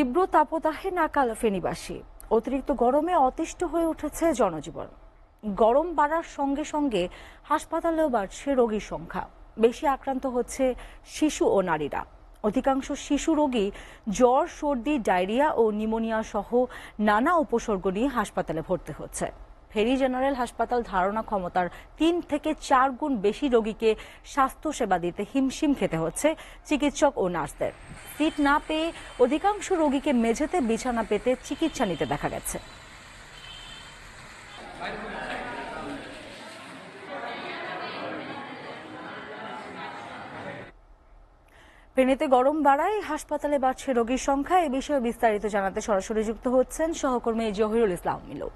তীব্র তাপদাহে নাকাল ফেনীবাসী। অতিরিক্ত গরমে অতিষ্ঠ হয়ে উঠেছে জনজীবন। গরম বাড়ার সঙ্গে সঙ্গে হাসপাতালেও বাড়ছে রোগীর সংখ্যা। বেশি আক্রান্ত হচ্ছে শিশু ও নারীরা। অধিকাংশ শিশু রোগী জ্বর, সর্দি, ডায়রিয়া ও নিউমোনিয়া সহ নানা উপসর্গ নিয়ে হাসপাতালে ভর্তি হচ্ছে। ফেনী জেনারেল হাসপাতাল ধারণা ক্ষমতার ৩ থেকে ৪ গুণ বেশি রোগীকে স্বাস্থ্যসেবা দিতে হিমশিম খেতে হচ্ছে চিকিৎসক ও নার্সদের। সিট না পেয়ে অধিকাংশ রোগীকে মেঝেতে বিছানা পেতে চিকিৎসা নিতে দেখা গেছে। ফেনীতে গরম বাড়ায় হাসপাতালে বাড়ছে রোগীর সংখ্যা। এ বিষয়ে বিস্তারিত জানাতে সরাসরি যুক্ত হচ্ছেন সহকর্মী জহিরুল ইসলাম মিলু।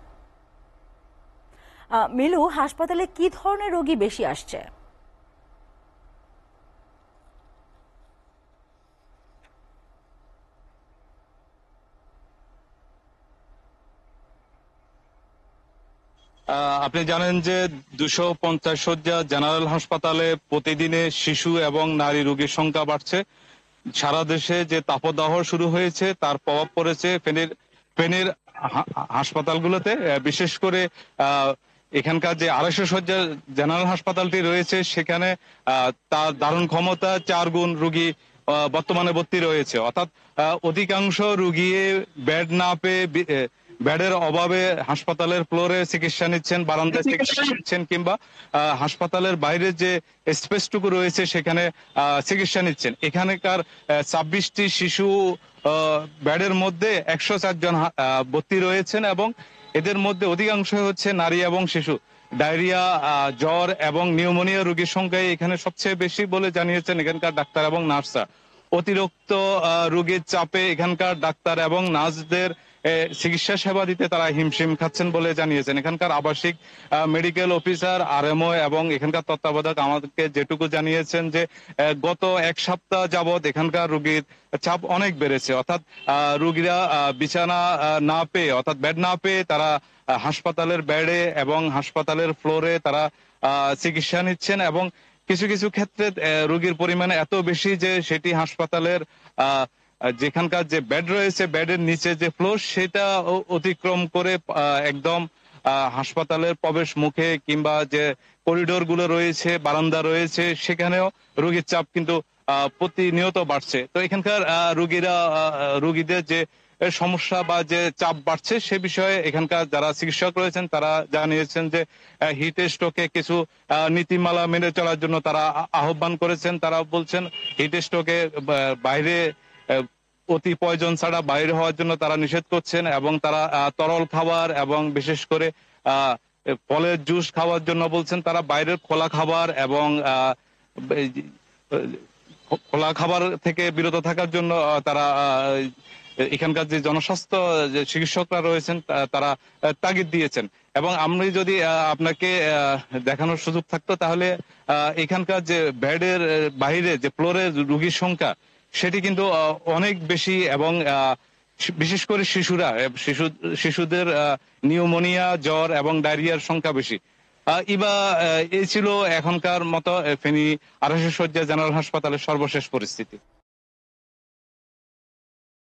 মিলু, হাসপাতালে কি ধরনের রোগী বেশি আসছে? আপনি জানেন যে 250 শয্যা জেনারেল হাসপাতালে প্রতিদিনে শিশু এবং নারী রোগীর সংখ্যা বাড়ছে। সারা দেশে যে তাপদাহ শুরু হয়েছে তার প্রভাব পড়েছে ফেনীর হাসপাতালগুলোতে। বিশেষ করে এখানকার যে 250 শয্যা জেনারেল হাসপাতালটি রয়েছে সেখানে তার ধারণ ক্ষমতা 4 গুণ রোগী বর্তমানে ভর্তি রয়েছে। অর্থাৎ অধিকাংশ রোগী বেড না পেয়ে বেডের অভাবে হাসপাতালের ফ্লোরে চিকিৎসা নিচ্ছেন, বারান্দায় চিকিৎসা নিচ্ছেন, কিংবা হাসপাতালের বাইরে যে স্পেসটুকু রয়েছে সেখানে চিকিৎসা নিচ্ছেন। এখানকার 26টি শিশু বেডের মধ্যে 104 জন ভর্তি রয়েছেন এবং এদের মধ্যে অধিকাংশ হচ্ছে নারী এবং শিশু। ডায়রিয়া, জ্বর এবং নিউমোনিয়া রোগীর সংখ্যা এখানে সবচেয়ে বেশি বলে জানিয়েছেন এখানকার ডাক্তার এবং নার্সরা। অতিরিক্ত রোগীর চাপে এখানকার ডাক্তার এবং নার্সদের চিকিৎসা সেবা দিতে তারা হিমশিম খাচ্ছেন বলে জানিয়েছেন। এখানকার আবাসিক মেডিকেল অফিসার, আরএমও এবং এখানকার তত্ত্বাবধায়ক আমাদেরকে যেটুকু জানিয়েছেন যে গত 1 সপ্তাহ যাবৎ এখানকার রোগীর চাপ অনেক বেড়েছে। অর্থাৎ রোগীরা বিছানা না পেয়ে, অর্থাৎ বেড না পেয়ে তারা হাসপাতালের বেডে এবং হাসপাতালের ফ্লোরে তারা চিকিৎসা নিচ্ছেন এবং কিছু কিছু ক্ষেত্রে রোগীর পরিমাণ এত বেশি যে সেটি হাসপাতালের যেখানকার যে বেড রয়েছে বেডের নিচে যে ফ্লোর সেটা অতিক্রম করে একদম হাসপাতালের প্রবেশ মুখে কিংবা যে করিডোর গুলো রয়েছে, বারান্দা রয়েছে, সেখানেও রোগীর চাপ কিন্তু প্রতিনিয়ত বাড়ছে। তো এখানকার রোগীদের যে সমস্যা বা যে চাপ বাড়ছে সে বিষয়ে এখানকার যারা চিকিৎসক রয়েছেন তারা জানিয়েছেন যে হিট স্ট্রোকে কিছু নীতিমালা মেনে চলার জন্য তারা আহ্বান করেছেন। তারা বলছেন হিট স্ট্রোকে বাইরে অতি প্রয়োজন ছাড়া বাইরে হওয়ার জন্য তারা নিষেধ করছেন এবং তারা তরল খাবার এবং বিশেষ করে ফলের জুস খাওয়ার জন্য বলছেন। তারা বাইরের খোলা খাবার এবং খোলা খাবার থেকে বিরত থাকার জন্য তারা এখানকার যে জনস্বাস্থ্য যে চিকিৎসকরা রয়েছেন তারা তাগিদ দিয়েছেন। এবং আমি যদি আপনাকে দেখানোর সুযোগ থাকতো তাহলে এখানকার যে বেডের বাইরে যে ফ্লোরে রোগীর সংখ্যা সেটি কিন্তু অনেক বেশি এবং বিশেষ করে শিশুদের নিউমোনিয়া, জ্বর এবং ডায়রিয়ার সংখ্যা বেশি। এই ছিল এখনকার মতো ফেনী 250 শয্যা জেনারেল হাসপাতালের সর্বশেষ পরিস্থিতি।